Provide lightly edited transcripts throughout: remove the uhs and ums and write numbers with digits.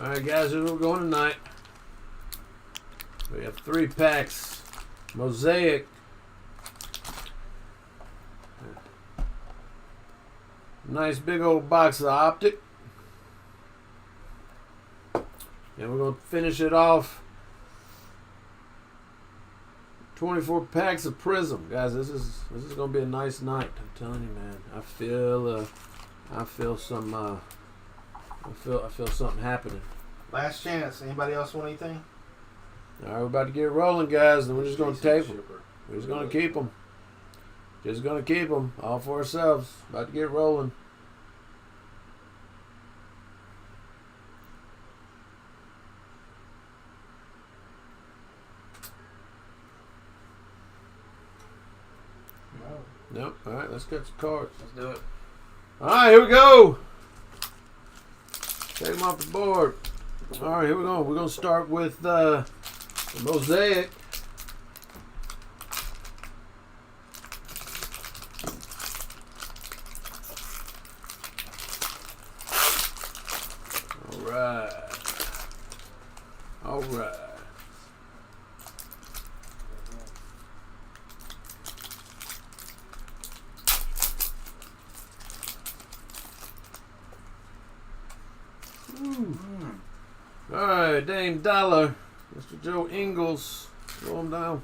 All right, guys, here's where we're going tonight. We have 3 packs. Mosaic. Nice big old box of Optic. And we're going to finish it off. 24 packs of Prizm. Guys, this is going to be a nice night. I'm telling you, man. I feel some I feel something happening. Last chance. Anybody else want anything? All right, we're about to get rolling, guys, and we're just going to tape them. We're just going to keep them. Just going to keep them all for ourselves. About to get rolling. Nope. All right, let's get some cards. Let's do it. All right, here we go. Take them off the board. All right, here we go. We're going to start with the Mosaic. All right. All right. All right, Dame Dollar, Mr. Joe Ingles, slow him down.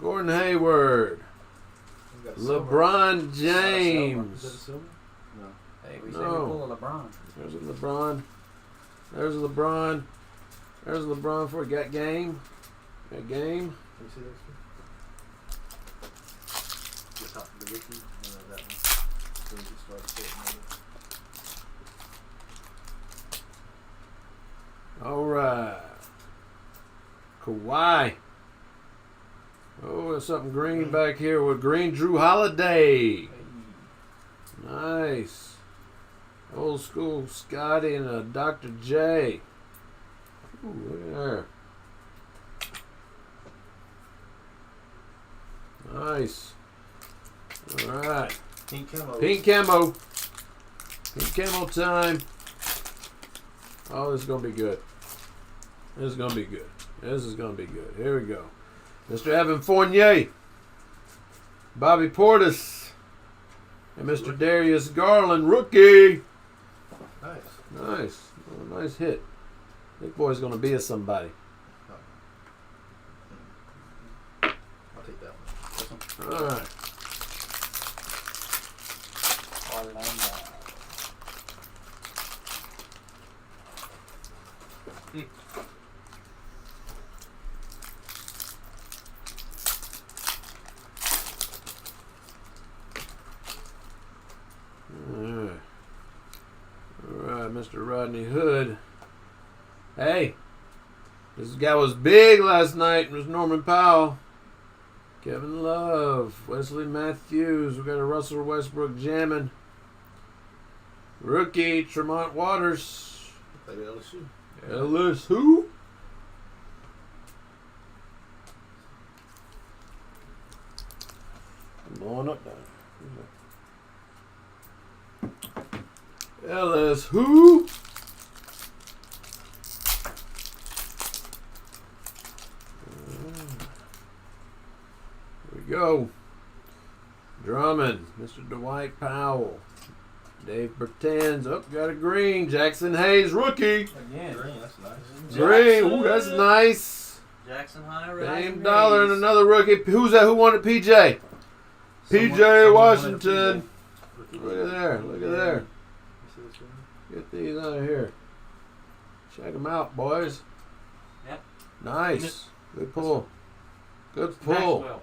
Gordon Hayward, LeBron James. Is that a silver? No. Hey, we No. said we pull a LeBron. There's a LeBron. There's a LeBron. There's a LeBron for got game. Got game. Can you see this? The top of the wiki. That one. So we can start sorting it. All right. Kawhi. Oh, there's something green back here with green Drew Holiday. Nice. Old school Scotty and a Dr. J. Ooh, look at there. Nice. All right. Pink camo. Pink camo. Pink camo time. Oh, this is going to be good. This is going to be good. This is going to be good. Here we go. Mr. Evan Fournier. Bobby Portis. And Mr. Darius Garland, rookie. Nice. Nice. Oh, nice hit. Big boy's going to be a somebody. I'll take that one. All right. Orlando. All right, Mr. Rodney Hood. Hey, this guy was big last night. It was Norman Powell, Kevin Love, Wesley Matthews. We got a Russell Westbrook jamming. Rookie Tremont Waters. Played at LSU. Ellis who? I'm blowing up down. Ellis who? Here we go. Drummond, Mr. Dwight Powell, Dave Bertans. Oh, got a green. Jackson Hayes, rookie. Again. Green, that's nice. Green. Ooh, that's nice. Jackson High. Dame Dollar and another rookie. Who's that? Who won it? PJ. PJ Washington. Look at there. Look at there. Get these out of here. Check them out, boys. Yep. Nice. Good pull. Good pull. Maxwell.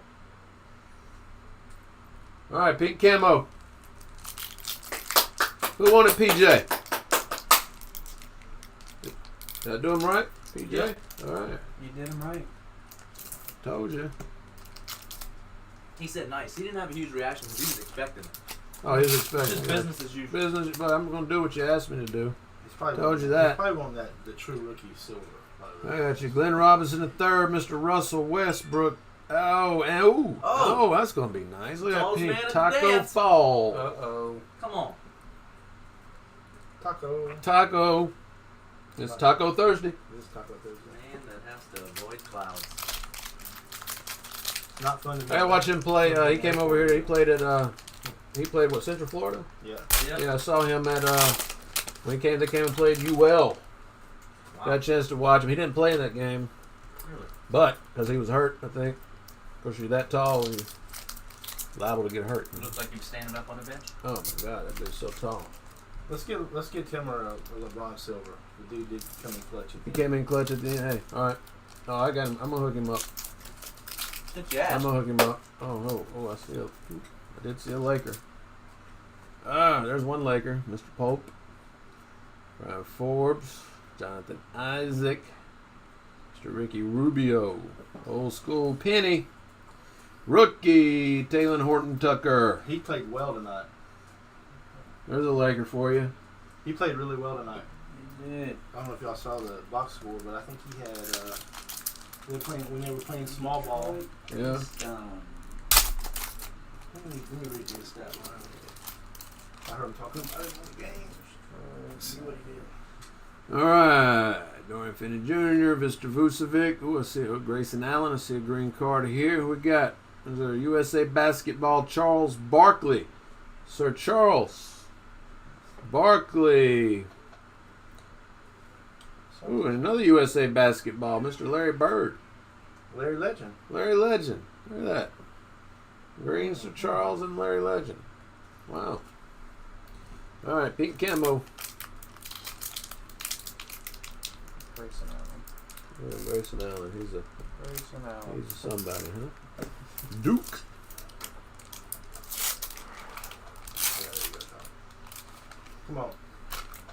All right, pink camo. Who won it, PJ? Did I do him right, PJ? Yep. All right. You did him right. Told you. He said nice. He didn't have a huge reaction because he was expecting it. Oh, he's It's expecting just it. business as usual. Business, but I'm going to do what you asked me to do. He Told you that. He's probably won the true rookie silver. I got you. Glenn Robinson III, Mr. Russell Westbrook. Oh, and oh, that's gonna be nice. Look at that Tallest pink man at the Taco dance. Fall. Uh-oh. Come on. Taco. It's Taco Thursday. This is Taco Thursday. Man that has to avoid clouds. Not fun to I watched him play. He came over here. He played at. He played what? Central Florida. Yeah. Yeah, I saw him at. When he came, they came and played UL. Wow. Got a chance to watch him. He didn't play in that game, Really? but because he was hurt, I think. Of course, you're that tall, and you're liable to get hurt. It looks like he was standing up on the bench. Oh my God, that dude's so tall. Let's get Timmer a LeBron silver. The dude did come in clutch. He came in clutch at the end. Hey, all right. Oh, I got him. I'm gonna hook him up. Since you asked. I'm gonna hook him up. Oh no! Oh, I see. I did see a Laker. There's one Laker, Mr. Pope, Brian Forbes, Jonathan Isaac, Mr. Ricky Rubio, old school Penny, rookie Taylor Horton Tucker. He played well tonight. There's a Laker for you. He played really well tonight. He did. I don't know if y'all saw the box score, but I think he had. When they were playing small ball. Yeah. Let me read this stat line. I heard him talking about it in the game. Let's see what he did. All right. Dorian Finney Jr., Victor Vucevic. Ooh, I see Grayson Allen. I see a green card here. Who we got? There's a USA Basketball Charles Barkley. Sir Charles Barkley. Ooh, and another USA Basketball, Mr. Larry Bird. Larry Legend. Larry Legend. Look at that. Green, Sir Charles, and Larry Legend. Wow. All right, pink camo. Grayson Allen. Yeah, Grayson Allen. He's a somebody, huh? Duke. Yeah, there you go, Tom. Come on.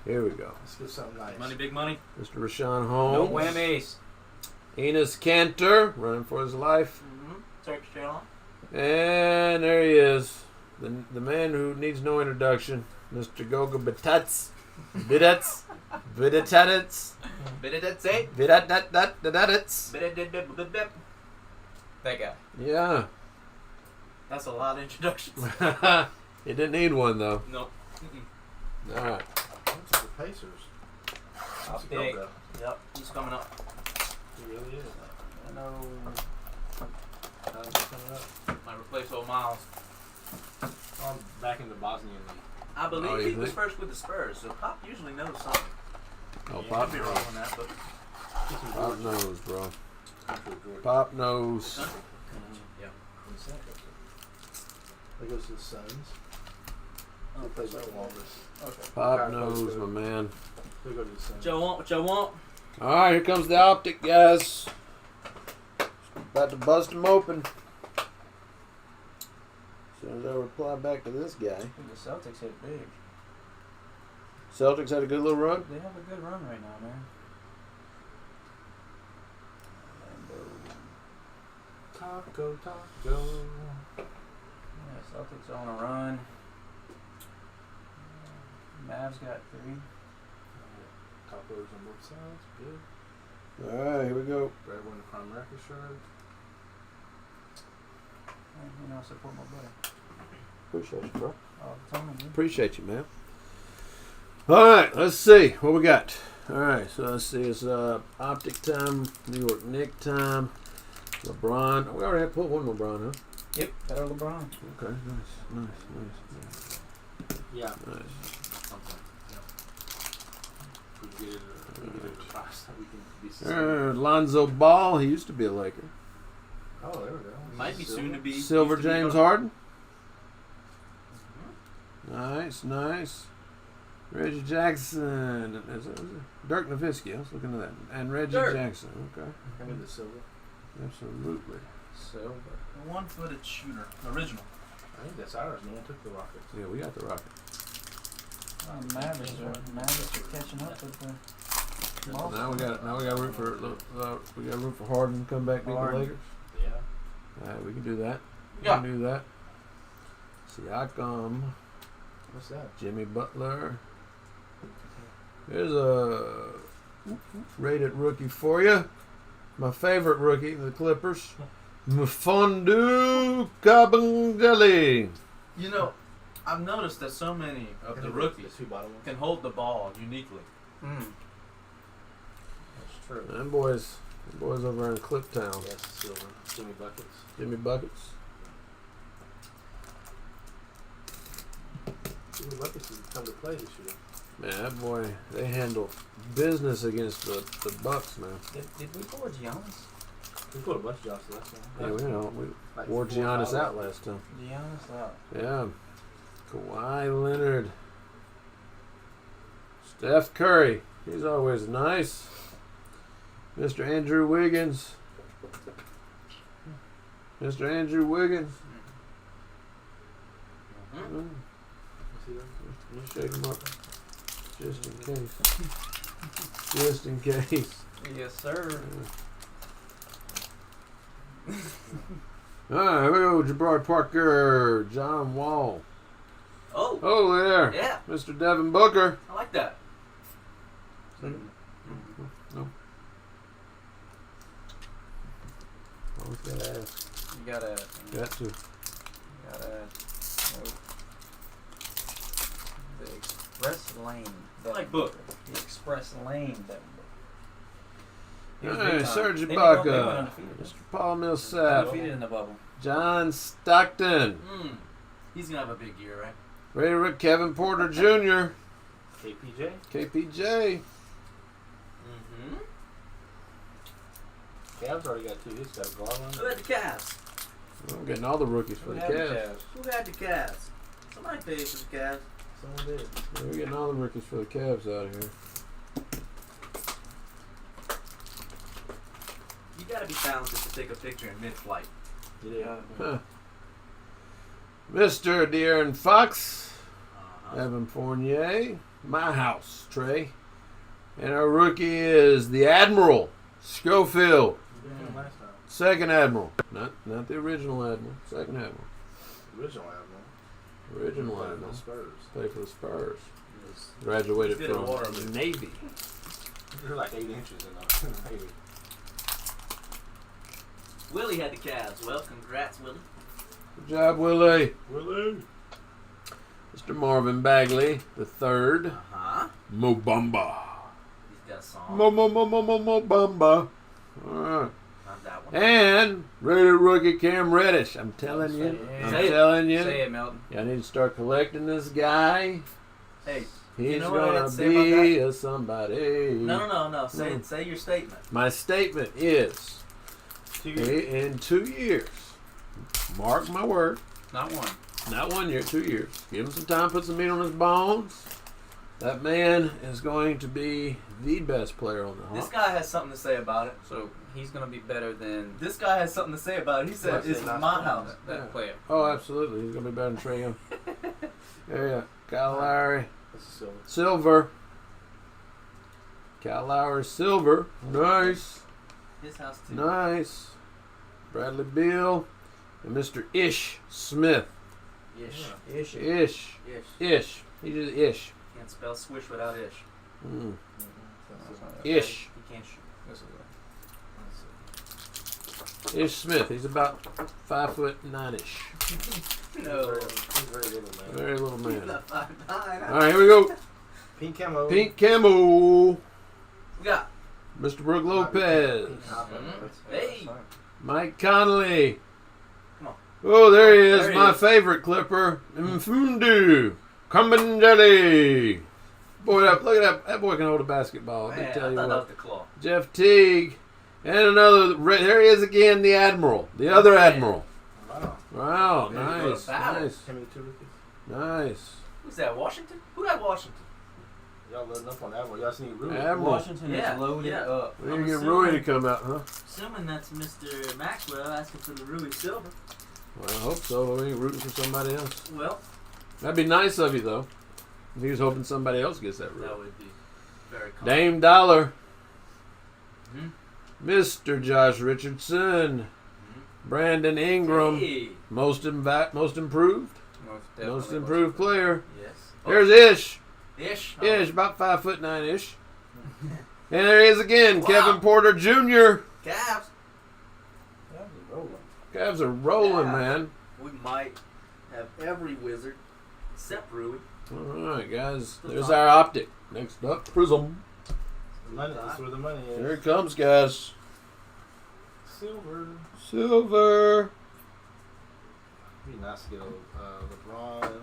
Here we go. Let's get something nice. Money, big money. Mr. Rashawn No Holmes. whammies. Enos Cantor, running for his life. Mm-hmm. Turkish Carolina. And there he is. The man who needs no introduction. Mr. Goga Bitats. Bitats. Bidatats. Bidetetse. Bidatats. Bidetetse. That guy. Yeah. That's a lot of introductions. He didn't need one, though. Nope. All right. Those are the Pacers. Optic. Yep. He's coming up. He really is. I know. How's he coming up? Might replace old Miles. I'm back in the Bosnian league. I believe Oh, you he was think? first with the Spurs, so Pop usually knows something. Oh, Yeah, Pop Could be wrong knows. on that, but He's from Pop Georgia. knows, bro. He's from Georgia. Pop knows. yeah. Who's that? He goes to the Suns. He plays with the Walrus. Okay. Pop knows, my man. He'll go to the Suns. What y'all want? What y'all want? All right, here comes the Optic, guys. About to bust him open. As soon as I reply back to this guy. The Celtics hit big. Celtics had a good little run. They have a good run right now, man. Taco. Yeah, Celtics on a run. Mavs got 3. Tacos on both sides. Good. All right, here we go. Brad won the Prime Record shirt. Support my buddy. Appreciate you, bro. All the time, man. Appreciate you, man. All right, let's see what we got. All right, so let's see. It's Optic time, New York Knicks time, LeBron. We already had put one LeBron, huh? Yep, got our LeBron. Okay, nice. Yeah. Nice. Something. Yeah. We can get it at a price that we can be sustained. Lonzo Ball. He used to be a Laker. Oh, there we go. Might be soon to be. Silver used to be James gone. Harden. Mhm. Nice. Reggie Jackson. Dirk Nowitzki. I was looking at that. And Reggie Dirk. Jackson. Okay. Give me the silver. Absolutely. Silver. A one-footed shooter, original. I think that's ours. No one took the Rockets. Yeah, we got the Rocket. Mavericks are catching up with the. Now we got room for Harden to come back beat the Harden. Lakers. Yeah. All right, we can do that. We Yeah. can do that. Siakam, What's that? Jimmy Butler, Here's a rated rookie for you. My favorite rookie, the Clippers. Mfondu Kabengele. You know, I've noticed that so many of the rookies can hold the ball uniquely. That's true. Them boys over in Clip Town. Yes, silver. Jimmy Buckets. Jimmy Buckets. Jimmy Buckets has come to play this year. Man, that boy, they handled business against the Bucks, man. Did we board Giannis? We put a bunch of jobs last time. Yeah, we Like wore 4 Giannis fouls. out last time. Giannis out. Yeah. Kawhi Leonard. Steph Curry. He's always nice. Mr. Andrew Wiggins. Mr. Andrew Wiggins. Mm-hmm. You shake him up. Just in case. Just in case. Yes, sir. Alright, here we go. Jabari Parker. John Wall. Oh, Oh, there. yeah. Mr. Devin Booker. I like that. No. Always gotta ask. You gotta. Got to. Nope. The express lane. I like Booker. The express lane. That. He was Alright, big time. Serge They went Ibaka. undefeated. Mr. Paul Millsap. Undefeated in the bubble. John Stockton. He's going to have a big year, right? Raider Kevin Porter Jr. KPJ. KPJ. Mm-hmm. Cavs already got 2. He's got Garland. Who had the Cavs? I'm getting all the rookies for the Cavs. Who had the Cavs? Somebody paid for the Cavs. Someone did. Yeah, we're getting all the rookies for the Cavs out of here. You got to be talented to take a picture in mid-flight. Yeah. Huh. Mr. De'Aaron Fox. Uh-huh. Evan Fournier. My house, Trey. And our rookie is the Admiral. Schofield. You did him last time. Second Admiral. Not the original Admiral. Second Admiral. Original Admiral. Original Played for Admiral. the Spurs. Played for the Spurs. Yes. Graduated He's good at from water. the Navy. You're like 8 inches in the Navy. Willie had the Cavs. Well, congrats, Willie. Good job, Willie. Willie. Mr. Marvin Bagley, the third. Uh-huh. Mobamba. He's got a song. Mobamba. All right. Not that one. And rated rookie Cam Reddish. I'm telling you. I'm Say it. telling you. Say it, Melton. Y'all need to start collecting this guy. Hey, He's you know what I gonna gotta say about be a somebody. no. Say your statement. My statement is, 2. in 2 years, mark my word, Not one. not 1 year, 2 years. Give him some time, put some meat on his bones. That man is going to be the best player on the Hawks. This guy has something to say about it. So he's gonna be better than This guy has something to say about it. He said, What's "It's his last my name? house." that Yeah. player. Oh, absolutely. He's going to be better than Trae Young. Yeah. Kyle Lowry. That's a silver. Silver. Kyle Lowry, silver. Nice. His house too. Nice. Bradley Beal. And Mr. Ish Smith. Ish. Ish. Ish. Ish. Ish. He just ish. Can't spell swish without ish. Mm. Okay? Ish. He can't shoot. This is Ish Smith. He's about 5'9"ish. No. He's very little, man. Very little He's man. not 5'9". All right, here we go. Pink camo. Pink Camo. We got. Mr. Brook Lopez. Pink camo. Hey. Mike Connolly. Come on. Oh, there he is, There he my is. favorite Clipper. Mfundu. Kumbandeli. Boy, look at that. That boy can hold a basketball. Man, I I tell you thought that was what. the claw. Jeff Teague. And another. There he is again, the Admiral. The other Man. Admiral. Wow. Wow, Man, you go nice. to battle. Nice. How many 2 rookies? Nice. Who's that? Washington? Who got Washington? Y'all loading up on Admiral. Y'all seen Rudy. Admiral. Washington Yeah, is loaded yeah. up. We need I'm to get assuming- Rui to come out, huh? Assuming that's Mr. Maxwell asking for the Rui Silver. Well, I hope so. We ain't rooting for somebody else. Well, That'd be nice of you, though. If he was hoping somebody else gets that Rui. that would be very cool. Dame Dollar. Mhm. Mr. Josh Richardson. Brandon Ingram. Hey. Most improved. Most Most improved player. Yes. There's Ish. Ish. Ish, about 5'9" ish. And there he is again, Kevin Porter Jr. Cavs. Cavs are rolling, Yeah. man. We might have every wizard except Rui. All right, guys. There's our Optic. Next up, Prizm. Money, that's where the money is. Here it comes, guys. Silver. Silver. Be nice to get a LeBron. It'd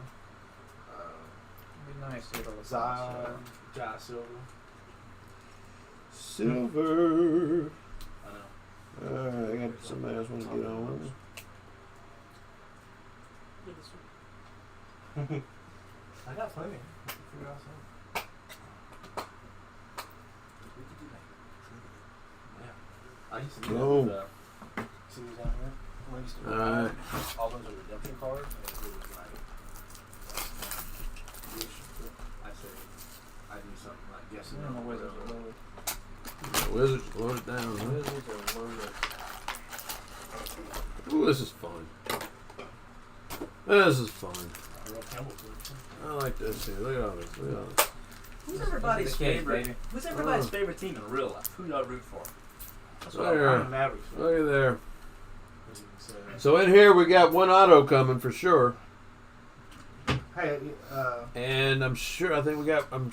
be nice to get a Zion. Josh Silver. Silver. I know. Alright, I got somebody else want to get on. I got plenty. Figure out something. I used to do that Boom. with series down here. When I used to Alright. all those are redemption cards. And it was like, I say, I do something like guessing. I don't know Wizards are loaded. The Wizards load it down, huh? Wizards are loaded. Ooh, this is fun. This is fun. I like this here. Look at all this. Look at all this. Who's everybody's The cake, favorite? baby. Who's everybody's favorite team in real life? Who y'all root for? That's what Look I'm here. I'm Mavericks. Look at there. As you can say. So in here we got one auto coming for sure. Hey, And I'm sure we got one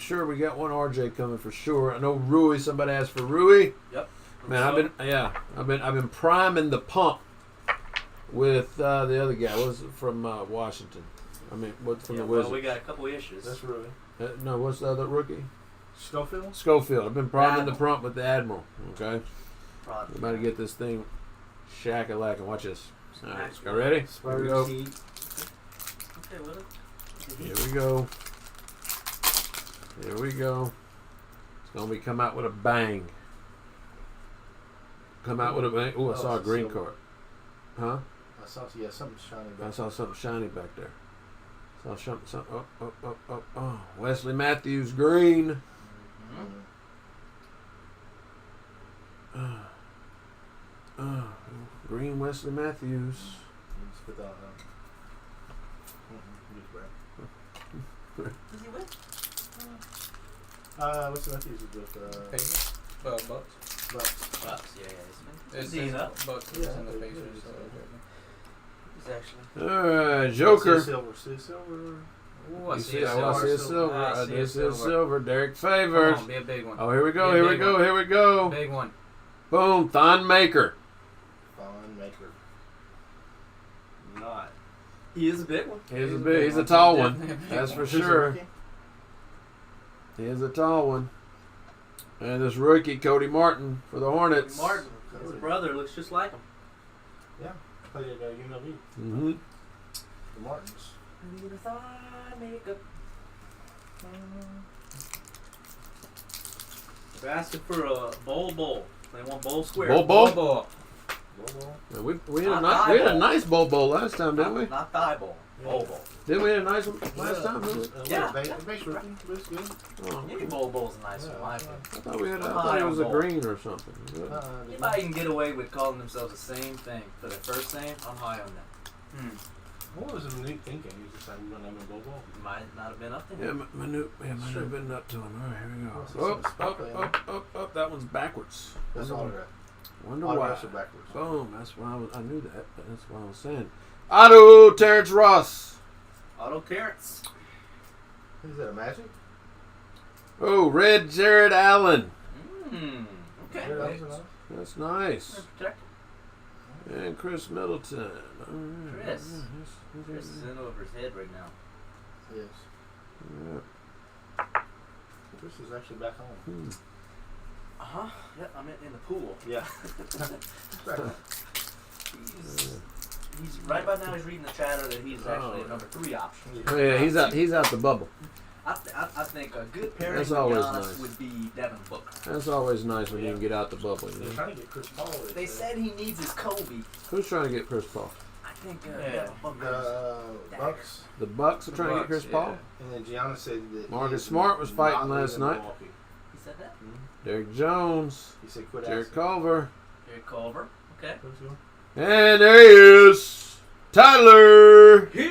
RJ coming for sure. I know Rui, somebody asked for Rui. Yep. Man, I've been priming the pump with the other guy. What was it from Washington? I mean, what's from the well, Wizards? we got a couple issues. that's really No, what's the other rookie? Schofield. Schofield. I've been priming the Admiral. pump with the Admiral. Okay, Probably. we're about to get this thing shack-a-lack and watch this. All right, y'all ready? Here we Spurs, go. Heat. Okay, Willie. Here we go. Here we go. It's gonna be come out with a bang. Come out with a bang. Ooh, I saw a green card. Huh? I saw something shiny. I saw something shiny back there. Saw something. Oh. Wesley Matthews green. Green Wesley Matthews. Just put that Does he win? what's the Matthews is with Pacers? Bucks. Bucks. Bucks. Yeah, It's he's in up. Bucks Yeah, and the they Pacers. do, So so- He's actually. All right, Joker. Silver. Ooh, I You see see, a I see a silver. silver. I I see a do see a silver. silver. Derek Come Favors. on, be a big one. Oh, here we go. Be a Here we big go. one. Here we go. Big one. Boom. Thon Maker. Fun maker. Not. He is a big one. He's a tall one. Definitely a big That's one. for Who's the sure. rookie? He is a tall one. And this rookie, Cody Martin, for the Hornets. Martin, his brother looks just like him. Played at UNLV. Mm-hmm. The Martins. They're asking for a bowl. They want bowl square. Bowl. Bowl. Yeah, we had a Not we had a eyeball. nice bowl last time, didn't we? Not thigh bowl. Bowl. Didn't we have a nice one last time? Didn't we? Yeah. Base rookie. Looks good. Oh, Any bowl's a nice Yeah. one, in my opinion. I thought we had. I I'm thought high it on was a bowl. green or something. You might even get away with calling themselves the same thing for their first name. I'm high on that. What was the new thinking? You just like, we're going to name him Bowl. Might not have been up to Yeah, him. my new been up to him. All right, here we What's this go. one? Sparkly, Up. That one's backwards. That's autograph. Wonder why. Autographs are backwards. Boom. That's why I knew that, but that's what I was saying. Auto Terrence Ross. Auto Terrence. Is that a Magic? Oh, red Jared Allen. Okay. Yeah, that was a nice. That's nice. Protect. And Chris Middleton. All right. Chris. Yeah, Chris is in over his head right now. Yes. yeah. Chris is actually back home. Uh-huh. Yeah, I'm in the pool. Yeah. Back home. He's right by now. He's reading the chatter that he's actually a number 3 option. Oh, yeah, he's out the bubble. I think a good pairing That's with always Giannis nice. would be Devin Booker. That's always nice when you can get out the bubble. You They're know? trying to get Chris Paul. They said he needs his Kobe. Who's trying to get Chris Paul? I think Yeah. Devin Booker. The Bucks. The Bucks are trying to get Chris Paul. And then Giannis said that Marcus Smart was fighting not last leaving night. Milwaukee. He said that? Derek Jones, He said quit Jared asking. Culver, Jared Culver. Okay. Who's who? and there he is, Tyler Hero.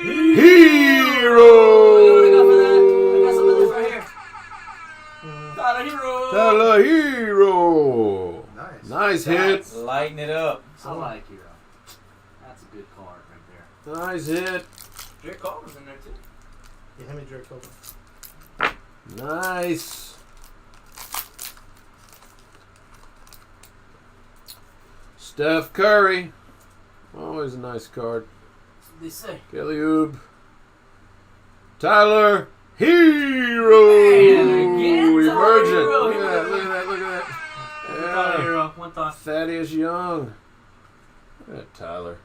You know what I got for that? I got some of this right here. Tyler Hero. Nice. Nice hit. Lighten it up. I like Hero. That's a good card right there. Nice hit. Drake Carver's in there too. Yeah, him and Drake Cooper. Nice. Steph Curry. Always a nice card. That's what they say. Kelly Oob. Tyler Hero. Man, again, Tyler Emergent. Hero. Look at that. Look at that. Look at that. Tyler Hero. One time. Thaddeus Young. Look at that Tyler.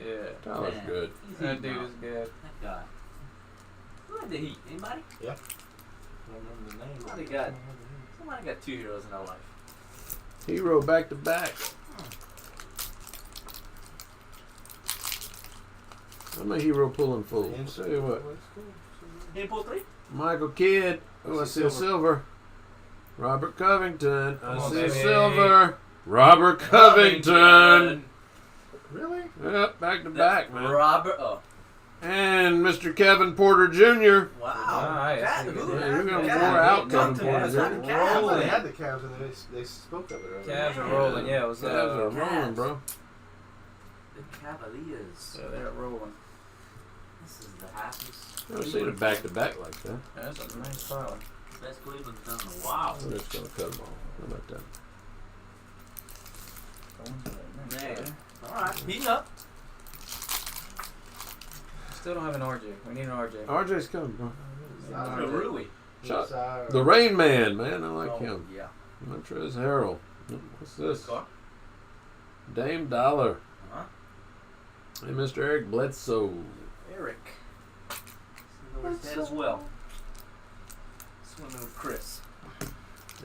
Yeah. Tyler's Man, good. he's That eating dude up. is good. That guy. Who had the Heat? Anybody? I don't remember the name. Somebody got 2 heroes in their life. Hero back to back. I'm a hero pulling full. I'll tell you what. He didn't pull 3? Michael Kidd. Oh, I see a silver. Robert Covington. I Come on, see a baby. silver. Robert Covington. Really? Yep, back to back, man. Robert. Oh. And Mr. Kevin Porter Jr. Wow. Nice. That, Look at who, that. You're gonna that- pour out that- Kevin Porter that's not Jr. the They Cavs. had the Cavs and they spoke of it earlier. Cavs are Man. rolling. Yeah, it was Cavs are rolling, Cavs. bro. The Cavaliers. Yeah, they're rolling. This is the happiest. Never seen a back to back like that. That's a nice pile. Best Cleveland's done in a while. We're just gonna cut them off. How about that? Man. Alright. Heating up. Still don't have an RJ. We need an RJ. RJ's coming, bro. The Rui. Shot. The Rain Man, man. I like him. Yeah. Montrezl Harrell. What's this? Car. Dame Dollar. Uh-huh. Hey, Mr. Eric Bledsoe. Eric. Swimming with his head as well. Swimming with Chris.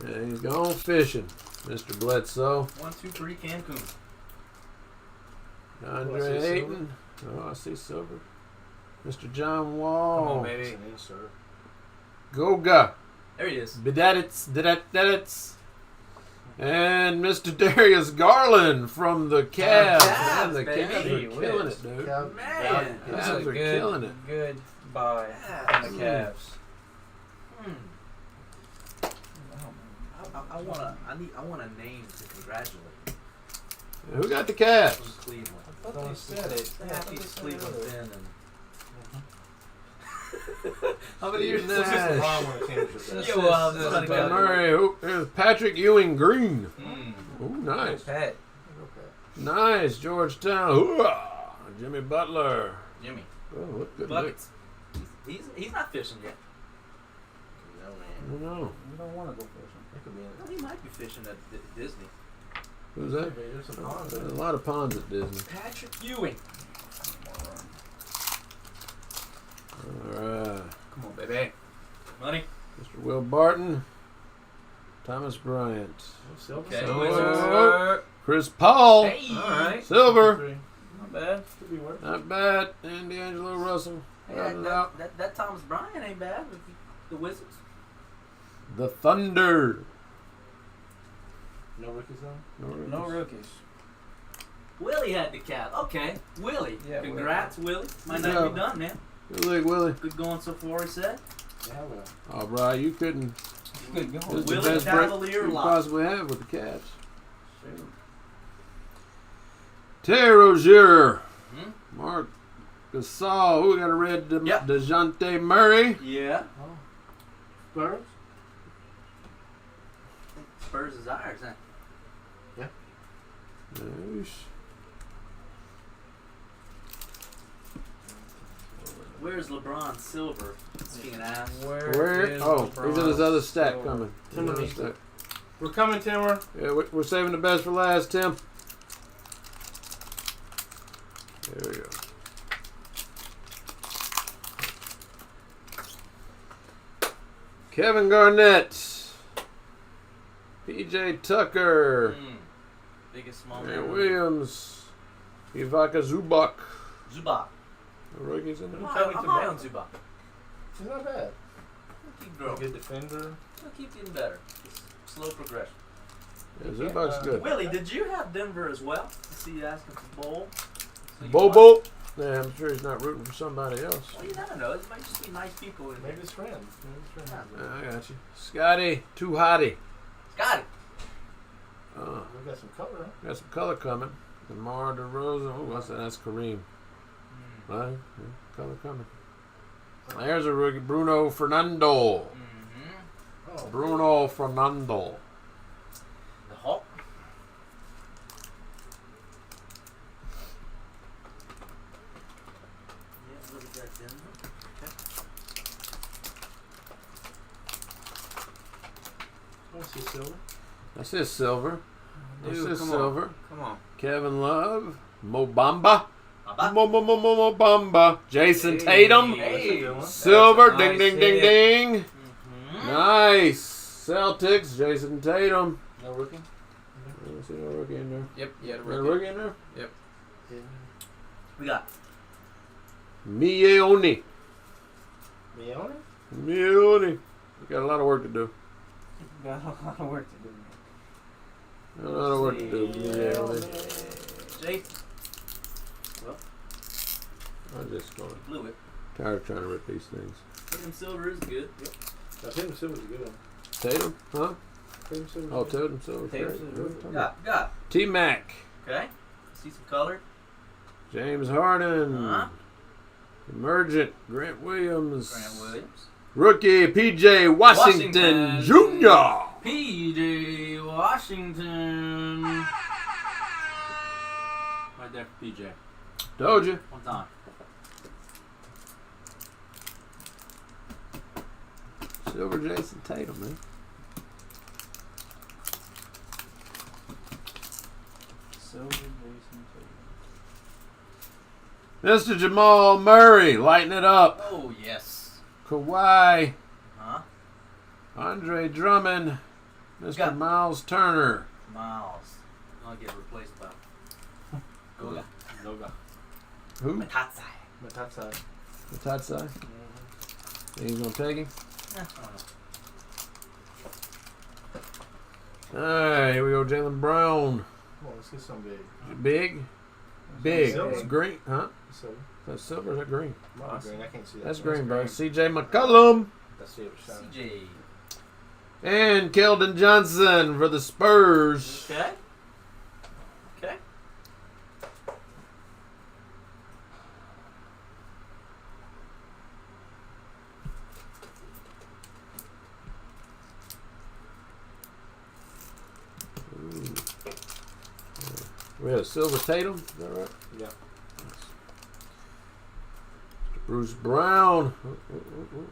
Yeah, he's gone fishing, Mr. Bledsoe. 1, 2, 3, Cancun. Andre see Ayton. Oh, I see silver. Mr. John Come Wall. on, baby. Goga. There he is. Bidadits. Didadits. And Mr. Darius Garland from the Cavs. Man, the baby. Cavs are killing it, dude. Man. That's Cavs a are killing it. good buy on the Cavs. I want a name to congratulate Who got the Cavs? from Cleveland. I thought they said it. They have these Cleveland Ben and How many years Nice. was this LeBron won a championship? Yeah, well, somebody got it. Murray. Here's Patrick Ewing Green. Ooh, nice. Pat. Nice. Georgetown. Hoorah. Jimmy Butler. Jimmy. Oh, what good Buckets. He's not fishing yet. No, man. I don't know. We don't want to go fishing. It could be in Well, he might be fishing at Disney. Who's that? There's some Oh, ponds. there's a lot of ponds at Disney. Patrick Ewing. All right. Come on, baby. Money. Mr. Will Barton. Thomas Bryant. Okay. Oh, Chris Paul. Hey. All right. Silver. Not bad. Could be worse. Not bad. And D'Angelo Russell. Hey, Rounding it out. that Thomas Bryant ain't bad with the Wizards. The Thunder. No rookies though? No rookies. Willie had the Cavs. Okay, Willie. Yeah, Congrats, Willie. Might not Yeah. be done, man. Good league, Willie. Good going so far, he said. Yeah, well. Oh, bro, you couldn't. Good This going. is the Willie best break Cavalier you lock. possibly have with the Cavs. Terry Rozier. Hmm? Mark Gasol. Who got a red? Yep. DeJounte Murray. Yeah. Spurs? Spurs is ours, huh? Yeesh. Where's LeBron Silver? Speaking of ass. Where? is Oh, he's in his other LeBron's stack silver? coming. His other Timothy. stack. We're coming, Timmer. Yeah, we're saving the best for last, Tim. There we go. Kevin Garnett. PJ Tucker. Biggest small Aaron man. Williams. Ivaka Zubac. Zubac. The rookies in I'm there. high on Zubac. He's not bad. Keep A growing. good defender. He'll keep getting better. Just slow progression. Yeah, Zubac's good. Willie, did you have Denver as well? I see you asking for Bowl. So you Bobo. Yeah, I'm sure he's not rooting for somebody else. Well, you never know. It might just be nice people in Maybe there. his friends. Maybe his friends. I got you. Scotty Too Hottie. Got it. We got some color, huh? Got some color coming. DeMar DeRozan. Oh, what's that? That's Kareem. Right? Yeah, color coming. There's a rookie. Bruno Fernando. Mm-hmm. Oh, Bruno Fernando. The Hulk. Yeah, look at that then. I want to see silver. That's his silver. That's Dude, his come silver. on. Come on. Kevin Love. Mo Baba. Bamba. Jason Tatum. Hey. Silver. That's a Ding, nice ding, ding, hit. ding. Mm-hmm. Nice. Celtics. Jason Tatum. No rookie? I don't see no rookie in there. Yep, you had a Got a rookie. rookie in there? Yep. Yeah. We got Mione. Mione? Mione. We got a lot of work to do. Got a lot of work to do. A lot of work to do. Mione. Jake. I'm just going. Blew it. Tired of trying to rip these things. Tatum silver is good. Yep. I think the silver's a good one. Tatum? Huh? Tatum silver's Oh, good. Tatum Silver. Tatum Great. silver. What are you talking Got. T-Mac. Okay. See some color. James Harden. Uh-huh. Emergent. Grant Williams. Grant Williams. Rookie P.J. Washington Jr. P.J. Washington. Right there for P.J. Told you. One time. Silver Jason Tatum, man. Silver Jason Tatum. Mr. Jamal Murray, lighting it up. Oh, yes. Kawhi. Huh? Andre Drummond. Mr. Got- Miles Turner. Miles. I'll get replaced by Goga. Goga. Who? Matatsai. Matatsai. Matatsai. Think he's going to take him? I don't know. Alright, here we go. Jalen Brown. Come on, let's get some big. Big. Big. Silver. It's green. Huh? Silver. That's silver or is that green? Might be green. I can't see that. That's one. green, bro. CJ McCollum. That's silver shining. CJ. And Keldon Johnson for the Spurs. Okay. Okay. We have Silver Tatum. Is that right? Yeah. Bruce Brown.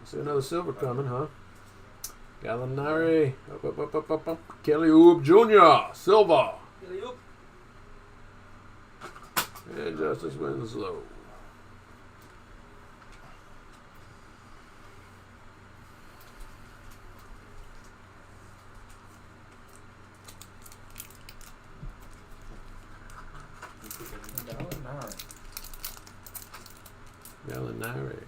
See another silver coming, huh? Gallinari. Up. Kelly Oubre Jr. Silver. And Justice Winslow. Gallinari.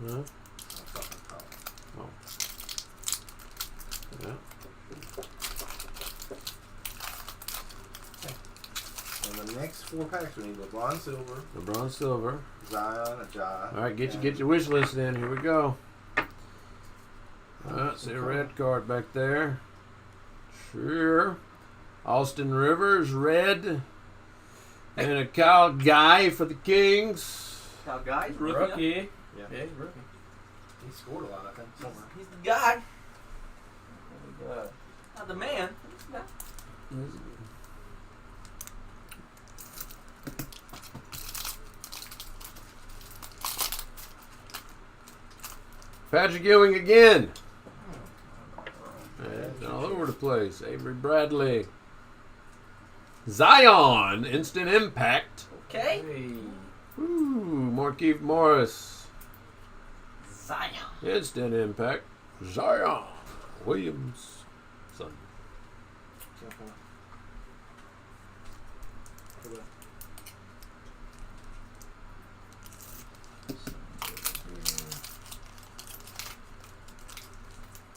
Huh? Oh. Yeah. And the next 4 packs we need LeBron silver, LeBron Silver. Zion, Ajay. All right, get your wish list in. Here we go. All right, see a red card back there. Sure. Austin Rivers, red. And a Kyle Guy for the Kings. Kyle Guy's Rookie. rookie. Yeah. Yeah, he's rookie. He scored a lot, I think, somewhere. He's the guy, What we got? not the man. He's the guy. Patrick Ewing again. And all over the place. Avery Bradley. Zion, instant impact. Okay. Hey. Ooh, Markieff Morris. Zion. Instant impact. Zion Williams. Son. Careful.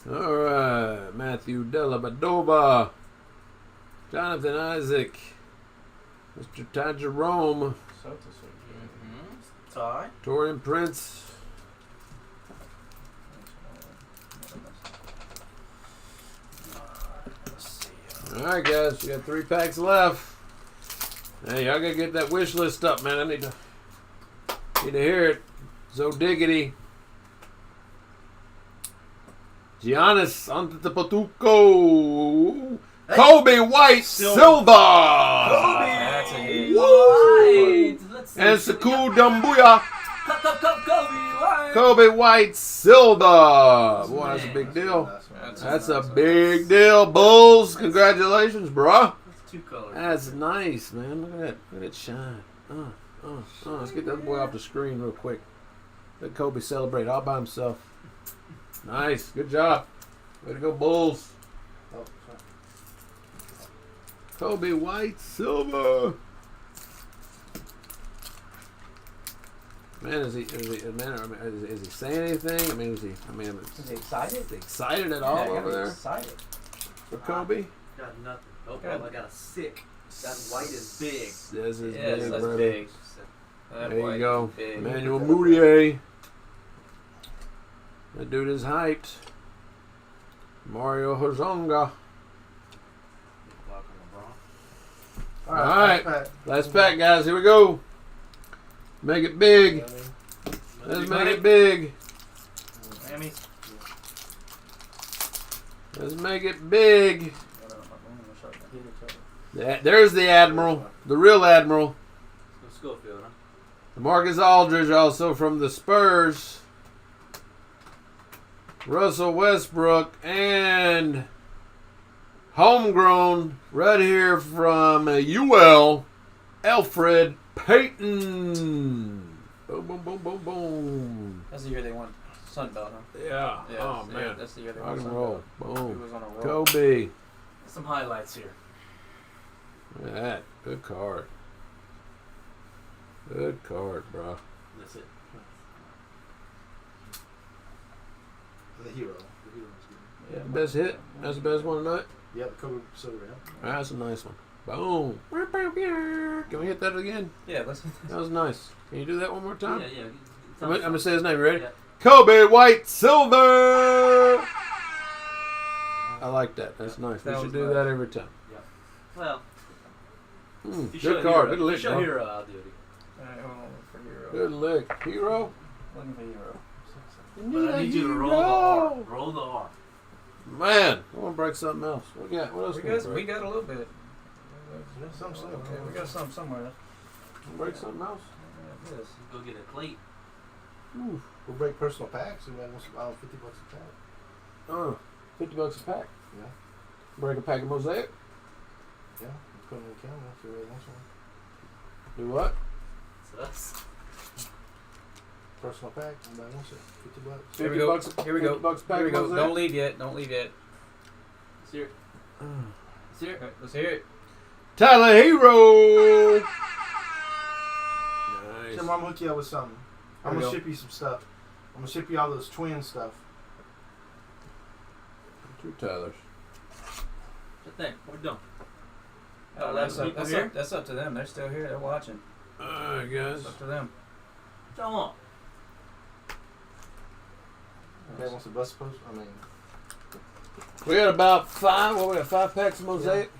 All right, Matthew Dellavedova. Jonathan Isaac. Mr. Ty Jerome. Celtics are Mm-hmm. Ty. Torian Prince. All right, guys, you got 3 packs left. Hey, y'all gotta get that wish list up, man. I need to hear it. So diggity. Giannis Antetokounmpo. Kobe White Silver. That's a hit. White. Let's see. And Sekou Doumbouya. Kobe White. Kobe White Silver. Boy, that's a big deal. That's a big deal. Bulls, congratulations, bro. That's 2 colors. That's nice, man. Look at that. Look at that shine. Let's get that boy off the screen real quick. Let Kobe celebrate all by himself. Nice. Good job. Way to go, Bulls. Oh, sorry. Kobe White Silver. Man, is he saying anything? I mean, is he excited? excited at Yeah, all I gotta over be there excited. for Kobe? Got nothing. Oh, Good. I got a 6. That white is big. This is Yes, big, that's brother. big. That There you white go. is big. Emmanuel Mudiay. That dude is hyped. Mario Hozonga. All right. last pack. Last pack, guys. Here we go. Make it big. Let's make it big. Miami. Let's make it big. There's the Admiral. The real Admiral. Let's go, Schofield, huh? Marcus Aldridge, also from the Spurs. Russell Westbrook. And homegrown right here from UL, Alfred Payton. Boom, boom, boom, boom, boom. That's the year they won Sun Belt, huh? Yeah. Yeah, Oh, that's the man. year- That's the year they Rock won and Sun roll. Belt. He Boom. was on a roll. Kobe. Some highlights here. Look at that. Good card. Good card, bro. That's it. The hero. The hero's good. Yeah, best hit. That's the best one tonight. Yeah, the Kobe Silver. Yeah. That's a nice one. Boom. Can we hit that again? Yeah, let's. That was nice. Can you do that one more time? Yeah. I'm gonna say his name. You ready? Yeah. Kobe White Silver. I like that. That's nice. That We should was do nice. that every time. Well, if you Good card. Good If you lick, show bro. hero, I'll do it. Alright, hold on for hero. Good lick. Hero. Looking for hero. But I need you to roll the R. Roll the R. Man, I want to break something else. What we got? What else We can we got, we break? got a little bit. Something. Okay, we got some somewhere. Break something else? Yeah, this. Go get a plate. Ooh. We'll break personal packs and then we'll buy $50 a pack. $50 a pack. Yeah. Break a pack of Mosaic. Yeah. We'll put it in the camera if you really want one. Do what? So that's Personal pack, anybody wants it? $50. Here we go. $50 Here we go. $50 a pack Here we of go. Mosaic. Don't leave yet. Don't leave yet. let's hear it. Let's hear it. Okay, let's hear it. Tyler Hero. Nice. Tim, I'm gonna hook you up with something. I'm Here we gonna go. ship you some stuff. I'm gonna ship you all those twin stuff. 2 Tylers. Good thing. We're done. Oh, that's up to them. They're still here. They're watching. Alright, guys. It's up to them. Come on. Okay, wants the bus post? I mean, We got about 5. What we got? 5 packs of Mosaic.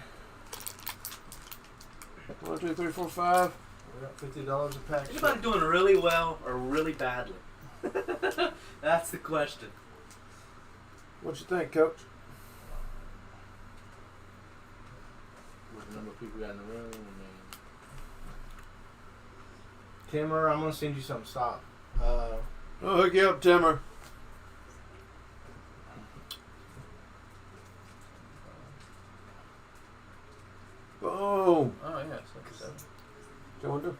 1, 2, 3, 4, 5. we got $50 a pack. Anybody doing really well or really badly? That's the question. What you think, Coach? With the number of people we got in the room. I mean, Timmer, I'm gonna send you some stock. I'll hook you up, Timmer. Boom. Oh yeah. So. What you want to do?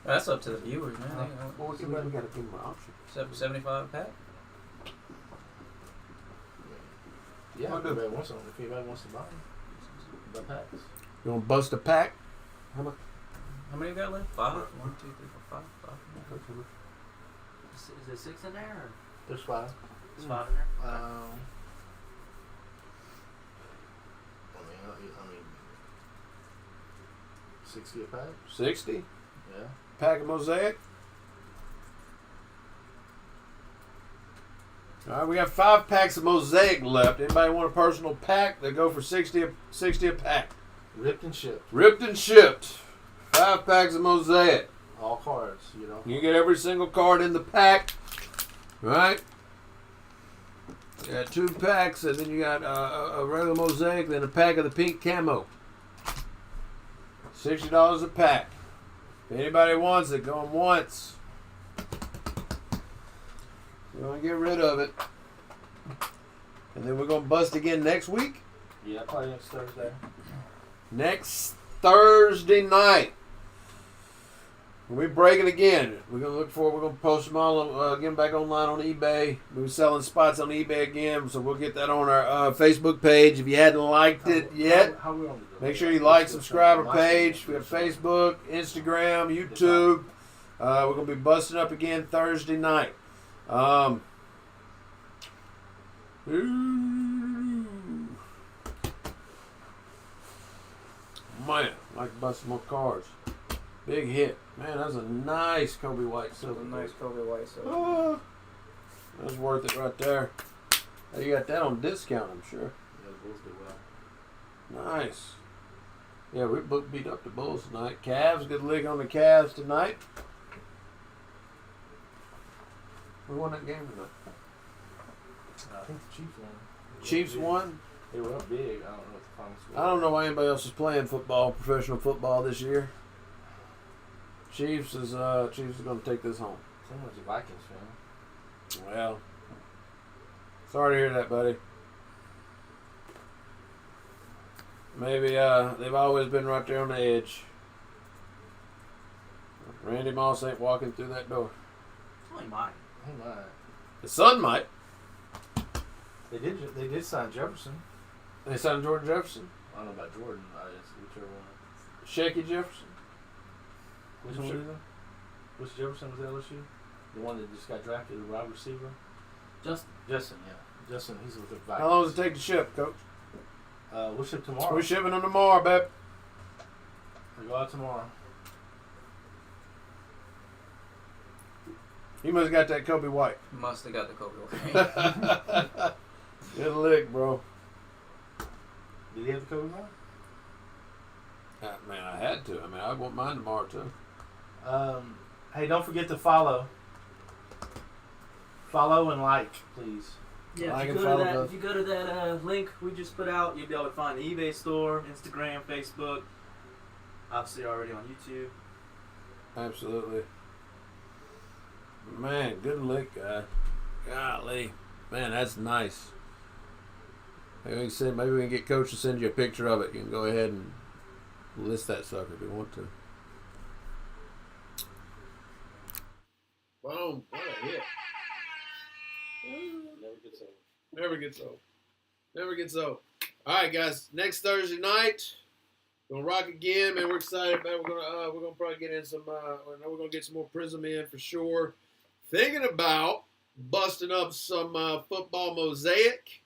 That's up to the viewers, man. Well, we got to give them an option. 75 pack. Yeah, I'll if do. anybody wants them. If anybody wants to buy them, buy packs. You want to bust a pack? How much? How many you got left? 5. 1, 2, 3, 4, 5. Is there 6 in there or There's 5. is 5 in there? I mean, 60 a pack. 60. Yeah. Pack of Mosaic. All right, we got 5 packs of Mosaic left. Anybody want a personal pack? They go for 60 a pack. Ripped and shipped. Ripped and shipped. 5 packs of Mosaic. All cards, you know. You get every single card in the pack. Right? You got 2 packs, and then you got a regular Mosaic, then a pack of the pink camo. $60 a pack. If anybody wants it, going once. We're going to get rid of it. And then we're going to bust again next week. Yeah, probably next Thursday. Next Thursday night. We'll be breaking again. We're going to post them all, get them back online on eBay. We're selling spots on eBay again, so we'll get that on our Facebook page. If you hadn't liked it yet, How we on the make sure you like, subscribe our page. We have Facebook, Instagram, YouTube. We're going to be busting up again Thursday night. Man, I like to bust some more cards. Big hit. Man, that's a nice Kobe White silver. Nice Kobe White silver. Oh, that's worth it right there. Hey, you got that on discount, I'm sure. Yeah, the Bulls did well. Nice. Yeah, we beat up the Bulls tonight. Cavs, good lick on the Cavs tonight. We won that game tonight. I think the Chiefs won. Chiefs won. They were up big. I don't know what the final score. I don't know why anybody else is playing football, professional football this year. Chiefs is going to take this home. So much a Vikings fan. Well, sorry to hear that, buddy. Maybe they've always been right there on the edge. Randy Moss ain't walking through that door. Oh, he might. He might. The son might. They did sign Jefferson. They signed Jordan Jefferson. I don't know about Jordan. I guess whichever one. Shaky Jefferson. Which one is it? Which Jefferson was LSU? The one that just got drafted, the wide receiver? Justin, yeah. Justin, he's with the Vikings. How long does it take to ship, Coach? We'll ship tomorrow. We're shipping them tomorrow, babe. We go out tomorrow. You must have got that Kobe White. Must have got the Kobe White. Good lick, bro. Did he have the Kobe White? Man, I had to. I mean, I want mine tomorrow, too. Hey, don't forget to follow. Follow and like, please. Yeah, Like if and you, go to follow that, if you go to that link we just put out, you'll be able to find the eBay store, Instagram, Facebook. Obviously, already on YouTube. Absolutely. Man, good lick, guy. Golly. Man, that's nice. Maybe we can get Coach to send you a picture of it. You can go ahead and list that sucker if you want to. Boom. What a hit. Never gets old. Never gets old. Never gets old. All right, guys. Next Thursday night, we're gonna rock again, man. We're excited, man. We're gonna probably get in some. I know we're gonna get some more Prizm in for sure. Thinking about busting up some football Mosaic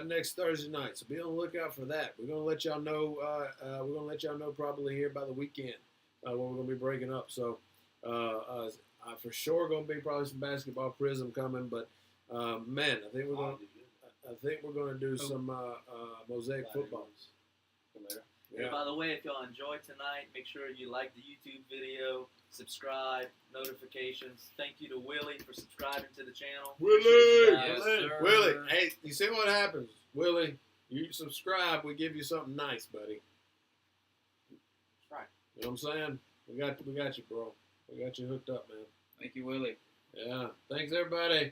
next Thursday night. So be on the lookout for that. We're gonna let y'all know. We're gonna let y'all know probably here by the weekend when we're gonna be breaking up. So for sure gonna be probably some basketball Prizm coming, but. Man, I think we're gonna do some Mosaic football. Yeah. By the way, if y'all enjoyed tonight, make sure you like the YouTube video, subscribe, notifications. Thank you to Willie for subscribing to the channel. Willie, Yes, sir. Willie, hey, you see what happens, Willie? You subscribe, we give you something nice, buddy. That's right. You know what I'm saying? We got you, bro. We got you hooked up, man. Thank you, Willie. Yeah. Thanks, everybody.